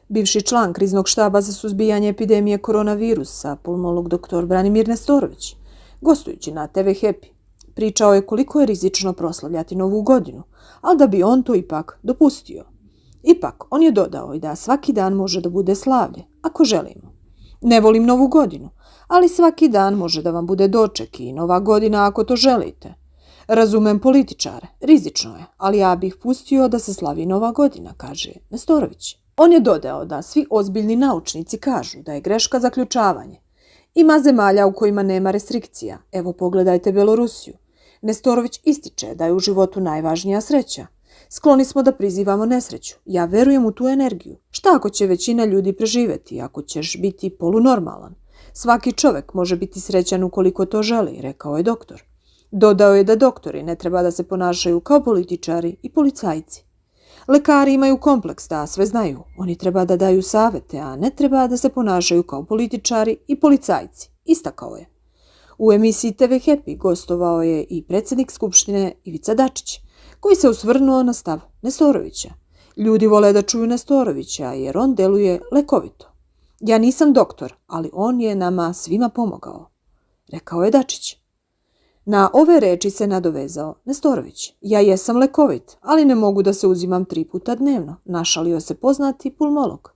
Bivši član kriznog štaba za suzbijanje epidemije koronavirusa, pulmolog dr. Branimir Nestorović, gostujući na TV Happy, pričao je koliko je rizično proslavljati Novu godinu, ali da bi on to ipak dopustio. Ipak, on je dodao i da svaki dan može da bude slavlje, ako želimo. Ne volim Novu godinu, ali svaki dan može da vam bude doček i Nova godina ako to želite. Razumem političare, rizično je, ali ja bih pustio da se slavi Nova godina, kaže Nestorović. On je dodao da svi ozbiljni naučnici kažu da je greška zaključavanje. Ima zemalja u kojima nema restrikcija. Evo pogledajte Belorusiju. Nestorović ističe da je u životu najvažnija sreća. Skloni smo da prizivamo nesreću. Ja verujem u tu energiju. Šta ako će većina ljudi preživeti, ako ćeš biti polunormalan? Svaki čovjek može biti srećan ukoliko to želi, rekao je doktor. Dodao je da doktori ne treba da se ponašaju kao političari i policajci. Lekari imaju kompleks da sve znaju. Oni treba da daju savete, a ne treba da se ponašaju kao političari i policajci, istakao je. U emisiji TV Happy gostovao je i predsjednik Skupštine Ivica Dačić, koji se osvrnuo na stav Nestorovića. Ljudi vole da čuju Nestorovića jer on deluje lekovito. Ja nisam doktor, ali on je nama svima pomogao, rekao je Dačić. Na ove reči se nadovezao Nestorović. Ja jesam lekovit, ali ne mogu da se uzimam 3 puta dnevno, našalio se poznati pulmolog.